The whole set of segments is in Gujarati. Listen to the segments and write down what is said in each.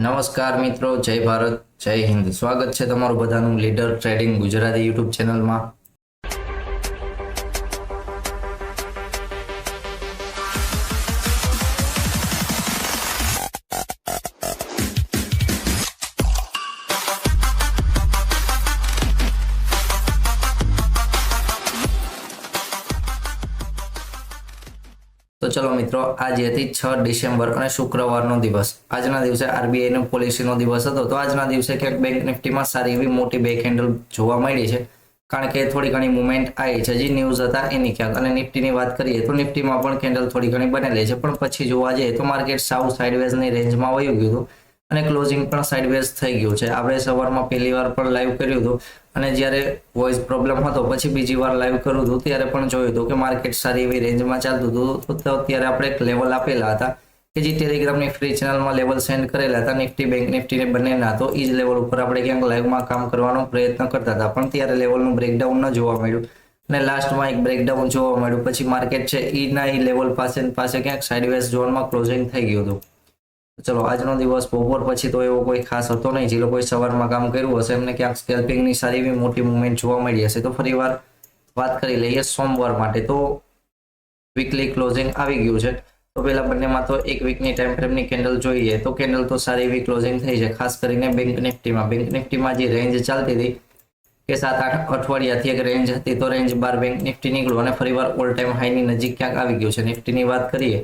નમસ્કાર મિત્રો, જય ભારત, જય હિન્દ. સ્વાગત છે તમારું બધાનું લીડર ટ્રેડિંગ ગુજરાતી યુટ્યુબ ચેનલમાં. તો ચલો મિત્રો, આજે હતી 6 ડિસેમ્બર અને શુક્રવારનો દિવસ. આજના દિવસે આરબીઆઈનો પોલિસીનો દિવસ હતો. તો આજના દિવસે ક્યાંક બેંક નિફ્ટીમાં સારી એવી મોટી બે કેન્ડલ જોવા મળી છે, કારણ કે થોડી ઘણી મુવમેન્ટ આવી છે. જે ન્યૂઝ હતા એની ક્યાંક. અને નિફ્ટીની વાત કરીએ તો નિફ્ટીમાં પણ કેન્ડલ થોડી ઘણી બનેલી છે, પણ પછી જોવા જઈએ તો માર્કેટ સાવ સાઇડવેઝની રેન્જમાં વયું ગયું હતું અને ક્લોઝિંગ પણ સાઇડવેઝ થઈ ગયું છે. આપણે સવારમાં પહેલી વાર પણ લાઈવ કર્યું હતું અને જ્યારે વોઇસ પ્રોબ્લેમ હતો પછી બીજી વાર લાઈવ કર્યું હતું ત્યારે પણ જોયું હતું કે માર્કેટ સારી એવી રેન્જમાં ચાલતું હતું. તો ત્યારે આપણે એક લેવલ આપેલા હતા કે જે ટેલિગ્રામની ફ્રી ચેનલમાં લેવલ સેન્ડ કરેલા હતા નિફ્ટી બેંક નિફ્ટીને બંનેના. તો એ જ લેવલ ઉપર આપણે ક્યાંક લાઈવમાં કામ કરવાનો પ્રયત્ન કરતા હતા, પણ ત્યારે લેવલનું બ્રેકડાઉન ન જોવા મળ્યું અને લાસ્ટમાં એક બ્રેકડાઉન જોવા મળ્યું. પછી માર્કેટ છે એના એ લેવલ પાસે ક્યાંક સાઇડવેઝ ઝોનમાં ક્લોઝિંગ થઈ ગયું હતું. ચલો, આજનો દિવસ બપોર પછી તો એવો કોઈ ખાસ હતો નહીં. જે લોકોએ સવારમાં કામ કર્યું હશે એમને ક્યાંક સ્કેલ્પિંગની સારી એવી મોટી મુવમેન્ટ જોવા મળી હશે. તો ફરીવાર વાત કરી લઈએ સોમવાર માટે. તો વીકલી ક્લોઝિંગ આવી ગયું છે. તો પેલા બંનેમાં તો એક વીકની ટાઈમ ફ્રેમની કેન્ડલ જોઈએ તો કેન્ડલ તો સારી એવી ક્લોઝિંગ થઈ છે, ખાસ કરીને બેંક નિફ્ટીમાં જે રેન્જ ચાલતી હતી કે 7-8 અઠવાડિયાથી એક રેન્જ હતી, તો રેન્જ બાર બેંક નિફ્ટી નીકળ્યું અને ફરીવાર ઓલ ટાઈમ હાઈની નજીક ક્યાંક આવી ગયું છે. નિફ્ટીની વાત કરીએ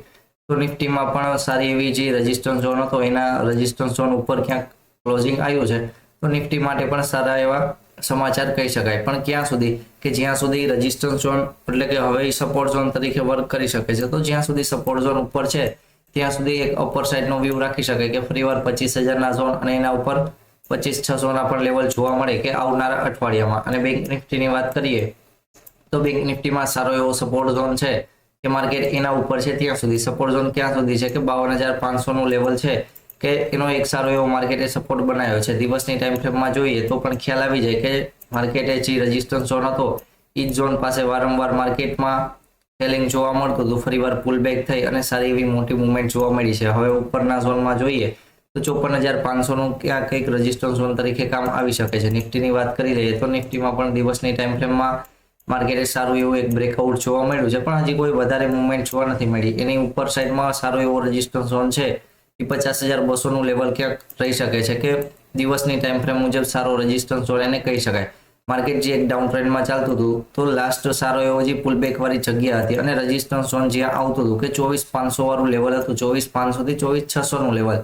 તો નિફ્ટીમાં પણ સારી એવી જે રેઝિસ્ટન્સ ઝોન હતો એના રેઝિસ્ટન્સ ઝોન ઉપર ક્યાંક ક્લોઝિંગ આવ્યું છે. તો નિફ્ટી માટે પણ સારા એવા સમાચાર કહી શકાય, પણ ક્યાં સુધી કે જ્યાં સુધી રેઝિસ્ટન્સ ઝોન એટલે કે હવે સપોર્ટ ઝોન તરીકે વર્ક કરી શકે છે. તો જ્યાં સુધી સપોર્ટ ઝોન ઉપર છે ત્યાં સુધી એક અપર સાઇડનો વ્યૂ રાખી શકાય કે ફરીવાર 25,000ના ઝોન અને એના ઉપર 25,600ના પણ લેવલ જોવા મળે કે આવનારા અઠવાડિયામાં. અને બેંક નિફ્ટીની વાત કરીએ તો બેંક નિફ્ટીમાં સારો એવો સપોર્ટ ઝોન છે કે માર્કેટ એના ઉપર છે ત્યાં સુધી. સપોર્ટ ઝોન ક્યાં સુધી છે કે 52,500નું લેવલ છે કે એનો એક સારો એવો માર્કેટે સપોર્ટ બનાવ્યો છે. દિવસની ટાઈમ ફ્રેમમાં જોઈએ તો પણ ખ્યાલ આવી જાય કે માર્કેટે જે રેઝિસ્ટન્સ ઝોન હતો એ જ ઝોન પાસે વારંવાર માર્કેટમાં સેલિંગ જોવા મળતું હતું. ફરીવાર પુલ બેક થઈ અને સારી એવી મોટી મુવમેન્ટ જોવા મળી છે. હવે ઉપરના ઝોનમાં જોઈએ તો 54,500નું ક્યાં કંઈક રેઝિસ્ટન્સ ઝોન તરીકે કામ આવી શકે છે. નિફ્ટીની વાત કરી લઈએ તો નિફ્ટીમાં પણ દિવસની ટાઈમ ફ્રેમમાં માર્કેટે સારું એવું એક બ્રેકઆઉટ જોવા મળ્યું છે, પણ હજી કોઈ વધારે મુવમેન્ટ જોવા નથી મળી. એની ઉપર સાઈડમાં સારો એવો રેઝિસ્ટન્સ ઝોન છે એ 50,200નું લેવલ ક્યાંક રહી શકે છે કે દિવસની ટાઈમ ફ્રેમ મુજબ સારો રેઝિસ્ટન્સ ઝોન એને કહી શકાય. માર્કેટ જે એક ડાઉન ટ્રેન્ડમાં ચાલતું હતું તો લાસ્ટ સારો એવો જે પુલબેક વાળી જગ્યા હતી અને રેઝિસ્ટન્સ ઝોન જ્યાં આવતું હતું કે 24,500 વાળું લેવલ હતું, 24,500 થી 24,600નું લેવલ.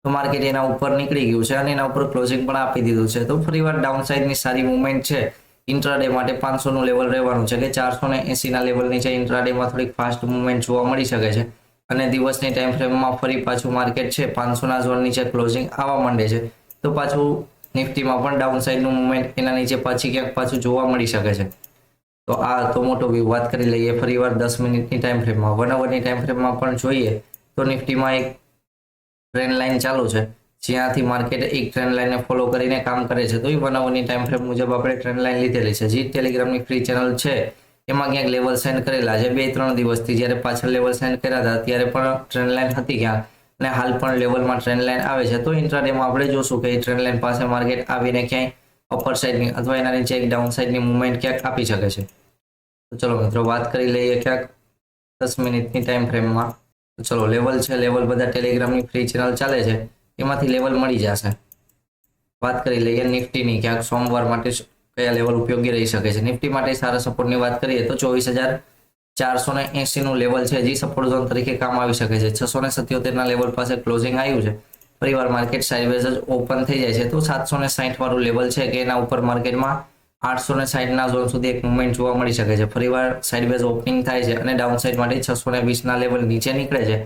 તો માર્કેટ એના ઉપર નીકળી ગયું છે અને એના ઉપર ક્લોઝિંગ પણ આપી દીધું છે. તો ફરીવાર ડાઉન સાઇડની સારી મુવમેન્ટ છે. ઇન્ટ્રાડે માટે 500નું લેવલ રહેવાનું છે કે 480ના લેવલ નીચે ઇન્ટ્રાડેમાં થોડીક ફાસ્ટ મુવમેન્ટ જોવા મળી શકે છે. અને દિવસની ટાઈમ ફ્રેમમાં ફરી પાછું માર્કેટ છે 500ના ઝોન નીચે ક્લોઝિંગ આવવા માંડે છે તો પાછું નિફ્ટીમાં પણ ડાઉન સાઇડનું મુવમેન્ટ એના નીચે ક્યાંક પાછું જોવા મળી શકે છે. તો આ તો મોટો વ્યૂ. વાત કરી લઈએ ફરીવાર 10 મિનિટની ટાઈમ ફ્રેમમાં. 1 અવરની ટાઈમ ફ્રેમમાં પણ જોઈએ તો નિફ્ટીમાં એક ટ્રેન્ડ લાઇન ચાલુ છે જ્યાંથી માર્કેટ એક ટ્રેન્ડ લાઇનને ફોલો કરીને કામ કરે છે. તો એ 1 અવરની ટાઈમ ફ્રેમ મુજબ આપણે ટ્રેન્ડ લાઇન લીધેલી છે. જે ટેલિગ્રામની ફ્રી ચેનલ છે એમાં ક્યાંક લેવલ સેન્ડ કરેલા છે 2-3 દિવસથી. જ્યારે પાછળ લેવલ સેન્ડ કર્યા હતા ત્યારે પણ ટ્રેન્ડ લાઇન હતી ક્યાંક અને હાલ પણ લેવલમાં ટ્રેન્ડ લાઇન આવે છે. તો ઇન્ટ્રાડેમાં આપણે જોશું કે ટ્રેન્ડ લાઇન પાસે માર્કેટ આવીને ક્યાંય અપર સાઇડની અથવા એના નીચે એક ડાઉન સાઇડની મુવમેન્ટ ક્યાંક આપી શકે છે. તો ચલો મિત્રો, વાત કરી લઈએ ક્યાંક 10 મિનિટની ટાઈમ ફ્રેમમાં. તો ચલો, લેવલ છે, લેવલ બધા ટેલિગ્રામની ફ્રી ચેનલ ચાલે છે એમાંથી લેવલ મળી જશે. વાત કરી લઈએ નિફ્ટીની ક્યાંક સોમવાર માટે કયા લેવલ ઉપયોગી રહી શકે છે. નિફ્ટી માટે સારા સપોર્ટની વાત કરીએ તો 24,480નું લેવલ છે જે સપોર્ટ ઝોન તરીકે કામ આવી શકે છે. 677ના લેવલ પાસે ક્લોઝિંગ આવ્યું છે. ફરીવાર માર્કેટ સાઇડવેઝ જ ઓપન થઈ જાય છે તો 760 વાળું લેવલ છે કે એના ઉપર માર્કેટમાં 860ના ઝોન સુધી એક મુવમેન્ટ જોવા મળી શકે છે. ફરીવાર સાઇડવેઝ ઓપનિંગ થાય છે અને ડાઉન સાઇડ માટે 620ના લેવલ નીચે નીકળે છે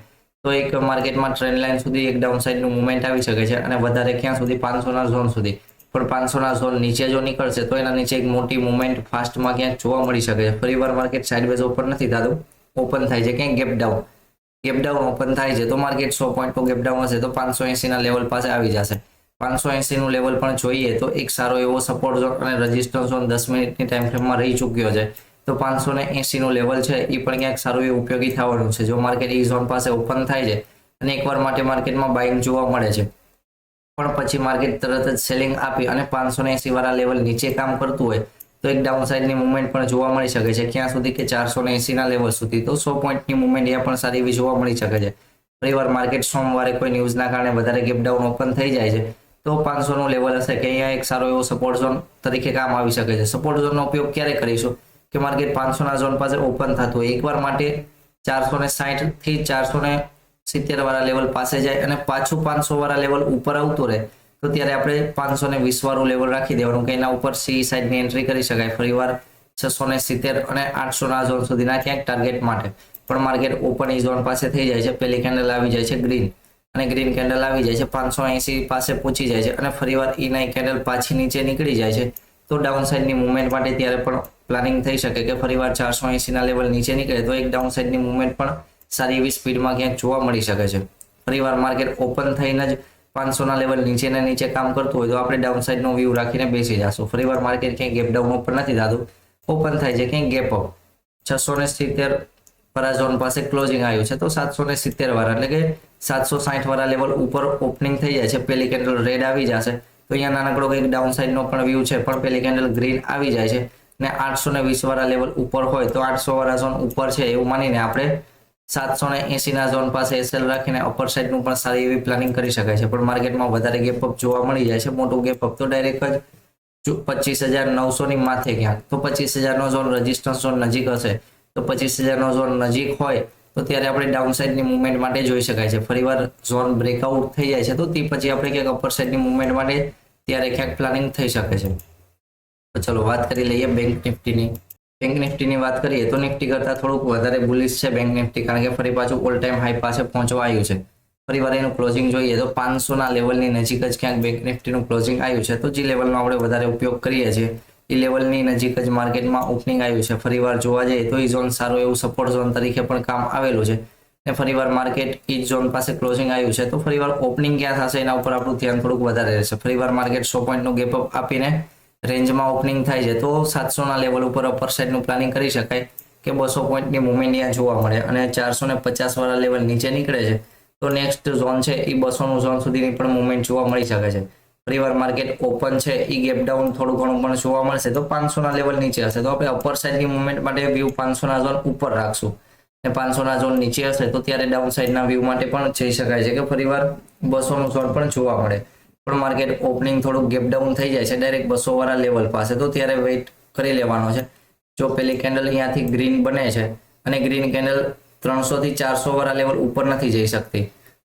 તો એક માર્કેટમાં ટ્રેન્ડ લાઇન સુધી એક ડાઉન સાઇડનું મુવમેન્ટ આવી શકે છે અને વધારે ક્યાં સુધી 500ના ઝોન સુધી. પણ 500ના ઝોન નીચે જો નીકળશે તો એના નીચે એક મોટી મુવમેન્ટ ફાસ્ટમાં ક્યાંક જોવા મળી શકે છે. ફરીવાર માર્કેટ સાઇડવેઝ ઓપન નથી થતું, ઓપન થાય છે ક્યાંક ગેપ ડાઉન ઓપન થાય છે તો માર્કેટ 100 પોઈન્ટનું ગેપ ડાઉન હશે તો 580ના લેવલ પાસે આવી જશે. 580નું લેવલ પણ જોઈએ તો એક સારો એવો સપોર્ટ ઝોન અને રેઝિસ્ટન્સ ઝોન 10 મિનિટની ટાઈમ ફ્રેમમાં રહી ચૂક્યો છે. તો 580નું લેવલ છે એ પણ ક્યાંક સારું એવું ઉપયોગી થવાનું છે જો માર્કેટ એ ઝોન પાસે ઓપન થાય છે અને એકવાર માટે માર્કેટમાં બાઇંગ જોવા મળે છે. પણ પછી માર્કેટ તરત જ સેલિંગ આપી અને 580 વાળા લેવલ નીચે કામ કરતું હોય તો એક ડાઉન સાઇડની મુવમેન્ટ પણ જોવા મળી શકે છે. ક્યાં સુધી કે 480 ના લેવલ સુધી. તો 100 પોઈન્ટની મુવમેન્ટ અહીંયા પણ સારી એવી જોવા મળી શકે છે. ફરીવાર માર્કેટ સોમવારે કોઈ ન્યૂઝના કારણે વધારે ગેપ ડાઉન ઓપન થઈ જાય છે તો 500 નું લેવલ હશે કે અહીંયા એક સારો એવો સપોર્ટ ઝોન તરીકે કામ આવી શકે છે. સપોર્ટ ઝોનનો ઉપયોગ ક્યારે કરીશું કે માર્કેટ 500 ના ઝોન પાસે ઓપન થતું હોય, એકવાર માટે 460 થી 470 વાળા લેવલ પાસે જાય અને પાછું 500 વાળા લેવલ ઉપર આવતું રહે તો ત્યારે આપણે 520 વાળું લેવલ રાખી દેવાનું કે એના ઉપર સી સાઈડની એન્ટ્રી કરી શકાય. ફરીવાર 670 અને 800 ના ઝોન સુધીના ક્યાંક ટાર્ગેટ માટે પણ માર્કેટ ઓપન ઈ ઝોન પાસે થઈ જાય છે. પહેલી કેન્ડલ આવી જાય છે ગ્રીન અને ગ્રીન કેન્ડલ આવી જાય છે 580 પાસે પહોંચી જાય છે અને ફરીવાર ઈ કેન્ડલ પાછી નીચે નીકળી જાય છે તો ડાઉન સાઇડની મુવમેન્ટ માટે ત્યારે પણ પ્લાનિંગ થઈ શકે કે ફરીવાર 480 ના લેવલ નીચે નીકળે તો એક ડાઉન સાઇડની મુવમેન્ટ પણ સારી એવી સ્પીડમાં ક્યાંક જોવા મળી શકે છે. ફરીવાર માર્કેટ ઓપન થઈને જ 500 ના લેવલ નીચે ને નીચે કામ કરતું હોય તો આપણે ડાઉન સાઇડનો વ્યૂ રાખીને બેસી જશું. ફરીવાર માર્કેટ ક્યાંય ગેપ ડાઉન ઓપન નથી થતું, ઓપન થાય છે ક્યાંય ગેપ અપ. 670 વાળા ઝોન પાસે ક્લોઝિંગ આવ્યું છે તો 770 વાળા એટલે કે 760 વાળા લેવલ ઉપર ઓપનિંગ થઈ જાય છે. પહેલી કેન્ડલ રેડ આવી જશે તો અહીંયા નાનકડો કંઈક ડાઉન સાઇડનો પણ વ્યૂ છે પણ પહેલી કેન્ડલ ગ્રીન આવી જાય છે ને 820 વાળા લેવલ ઉપર હોય તો 800 વાળા ઝોન ઉપર છે એવું માનીને આપણે 780 ના ઝોન પાસે એસએલ રાખીને અપર સાઇડનું પણ સારી એવી પ્લાનિંગ કરી શકાય છે. પણ માર્કેટમાં વધારે ગેપ અપ જોવા મળી જાય છે, મોટું ગેપ અપ તો ડાયરેક્ટ જ 25,900 ની માથે ક્યાંક તો 25,000 નો ઝોન રેઝિસ્ટન્સ ઝોન નજીક હશે તો 25,000 નો ઝોન નજીક હોય તો ત્યારે આપણે ડાઉન સાઇડની મુવમેન્ટ માટે જોઈ શકાય છે. ફરીવાર ઝોન બ્રેકઆઉટ થઈ જાય છે તો તે પછી આપણે ક્યાંક અપર સાઇડની મુવમેન્ટ માટે ત્યારે ક્યાંક પ્લાનિંગ થઈ શકે છે. તો ચલો વાત કરી લઈએ બેંક નિફ્ટીની. બેંક નિફ્ટીની વાત કરીએ તો નિફ્ટી કરતાં થોડુંક વધારે બુલિશ છે બેંક નિફ્ટી, કારણ કે ફરી પાછું ઓલ ટાઈમ હાઈ પાસે પહોંચવા આવ્યું છે. ફરીવાર એનું ક્લોઝિંગ જોઈએ તો 500 ના લેવલની નજીક જ ક્યાંક બેંક નિફ્ટીનું ક્લોઝિંગ આવ્યું છે તો જે લેવલનો આપણે વધારે ઉપયોગ કરીએ છીએ એ લેવલની નજીક જ માર્કેટમાં ઓપનિંગ આવ્યું છે. ફરીવાર જોવા જઈએ તો એ ઝોન સારું એવું સપોર્ટ ઝોન તરીકે પણ કામ આવેલું છે ને ફરીવાર માર્કેટ એ ઝોન પાસે ક્લોઝિંગ આવ્યું છે તો ફરીવાર ઓપનિંગ ક્યાં થશે એના ઉપર આપણું ધ્યાન થોડુંક વધારે રહેશે. ફરીવાર માર્કેટ 100 પોઈન્ટનું ગેપ અપ આપીને રેન્જમાં ઓપનિંગ થાય છે તો 700 ના લેવલ ઉપર અપર સાઇડનું પ્લાનિંગ કરી શકાય કે 200 પોઈન્ટની મુવમેન્ટ અહીંયા જોવા મળે અને 450 વાળા લેવલ નીચે નીકળે છે તો નેક્સ્ટ ઝોન છે એ 200 નું ઝોન સુધીની પણ મુવમેન્ટ જોવા મળી શકે છે. ફરીવાર માર્કેટ ઓપન છે એ ગેપ ડાઉન થોડું ઘણું પણ જોવા મળશે તો 500 ના લેવલ નીચે હશે તો આપણે અપર સાઇડની મુવમેન્ટ માટે વ્યૂ 500 ના ઝોન ઉપર રાખશું અને 500 ના ઝોન નીચે હશે તો ત્યારે ડાઉન સાઇડના વ્યૂ માટે પણ જઈ શકાય છે કે ફરીવાર 200 નું ઝોન પણ જોવા મળે. પણ માર્કેટ ઓપનિંગ થોડું ગેપ ડાઉન થઈ જાય છે ડાયરેક્ટ 200 વાળા લેવલ પાસે તો ત્યારે વેઇટ કરી લેવાનો છે. જો પેલી કેન્ડલ અહીંયાથી ગ્રીન બને છે અને ગ્રીન કેન્ડલ 300 થી 400 વાળા લેવલ ઉપર નથી જઈ શકતી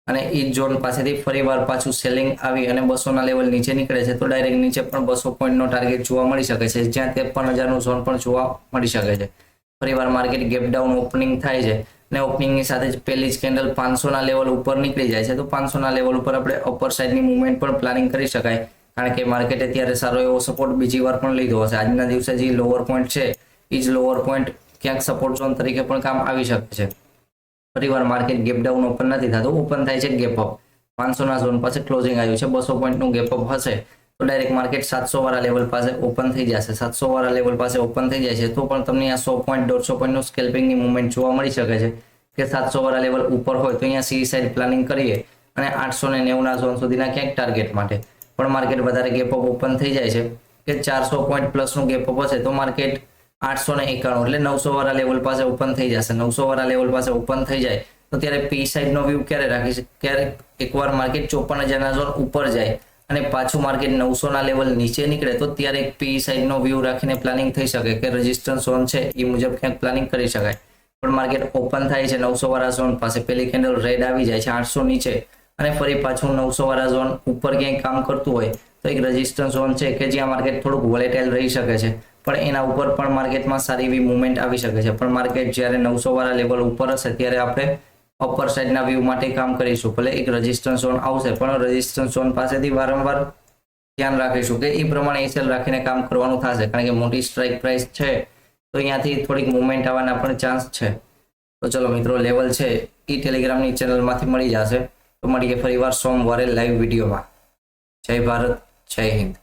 અને એ ઝોન પાસેથી ફરીવાર પાછું સેલિંગ આવી અને 200 ના લેવલ નીચે નીકળે છે તો ડાયરેક્ટ નીચે પણ 200 પોઈન્ટનો ટાર્ગેટ જોવા મળી શકે છે જ્યાં 53,000 નું ઝોન પણ જોવા મળી શકે છે. ફરીવાર માર્કેટ ગેપ ડાઉન ઓપનિંગ થાય છે ને ઓપનિંગની સાથે જ પહેલી જ કેન્ડલ 500 ના લેવલ ઉપર નીકળી જાય છે તો 500 ના લેવલ ઉપર આપણે અપર સાઇડની મુવમેન્ટ પણ પ્લાનિંગ કરી શકાય, કારણ કે માર્કેટે ત્યારે સારો એવો સપોર્ટ બીજી વાર પણ લીધો હશે. આજના દિવસે જે લોઅર પોઈન્ટ છે એ જ લોઅર પોઈન્ટ ક્યાંક સપોર્ટ ઝોન તરીકે પણ કામ આવી શકે છે. ફરીવાર માર્કેટ ગેપ ડાઉન ઓપન નથી થતું, ઓપન થાય છે ગેપ અપ. 500 ના ઝોન પાસે ક્લોઝિંગ આવ્યું છે, 200 પોઈન્ટનું ગેપ અપ હશે તો ડાયરેક્ટ માર્કેટ 700 વાળા લેવલ પાસે ઓપન થઈ જશે. 700 વાળા લેવલ પાસે ઓપન થઈ જાય છે તો પણ તમને આ 100 પોઈન્ટ 150 પોઈન્ટનું સ્કેલ્પિંગની મુવમેન્ટ જોવા મળી શકે છે કે 700 વાળા લેવલ ઉપર હોય તો અહીંયા સી સાઇડ પ્લાનિંગ કરીએ અને 890 ના ઝોન સુધીના ક્યાંક ટાર્ગેટ માટે પણ માર્કેટ વધારે ગેપ અપ ઓપન થઈ જાય છે કે 400 પોઈન્ટ પ્લસનું ગેપ અપ હશે તો માર્કેટ 891 એટલે 900 વાળા લેવલ પાસે ઓપન થઈ જશે. 900 વાળા લેવલ પાસે ઓપન થઈ જાય તો ત્યારે પી સાઇડનો વ્યૂ ક્યારે રાખીશ, ક્યારે એકવાર માર્કેટ 54,000 ના ઝોન ઉપર જાય અને પાછું માર્કેટ 900 ના લેવલ નીચે નીકળે તો ત્યારે એક પી સાઇડનો વ્યૂ રાખીને પ્લાનિંગ થઈ શકે કે રેઝિસ્ટન્સ ઝોન છે એ મુજબ ક્યાંક પ્લાનિંગ કરી શકાય. પણ માર્કેટ ઓપન થાય છે 900 વાળા ઝોન પાસે, પહેલી કેન્ડલ રેડ આવી જાય છે 800 નીચે અને ફરી પાછું 900 વાળા ઝોન ઉપર ક્યાંય કામ કરતું હોય તો એક રેઝિસ્ટન્સ ઝોન છે કે જ્યાં માર્કેટ થોડુંક વોલેટાઇલ રહી શકે છે પણ એના ઉપર પણ માર્કેટમાં સારી એવી મુવમેન્ટ આવી શકે છે. પણ માર્કેટ જ્યારે 900 વાળા લેવલ ઉપર હશે ત્યારે આપણે અપર સાઇડના વ્યૂ માટે કામ કરીશું. ભલે એક રેઝિસ્ટન્સ ઝોન આવશે પણ રેઝિસ્ટન્સ ઝોન પાસેથી વારંવાર ધ્યાન રાખીશું કે એ પ્રમાણે એસએલ રાખીને કામ કરવાનું થશે, કારણ કે મોટી સ્ટ્રાઇક પ્રાઇસ છે તો અહીંયાથી થોડીક મુવમેન્ટ આવવાના પણ ચાન્સ છે. તો ચલો મિત્રો, લેવલ છે એ ટેલિગ્રામની ચેનલમાંથી મળી જશે. તો મળીએ ફરીવાર સોમવારે લાઈવ વિડીયોમાં. જય ભારત, જય હિન્દ.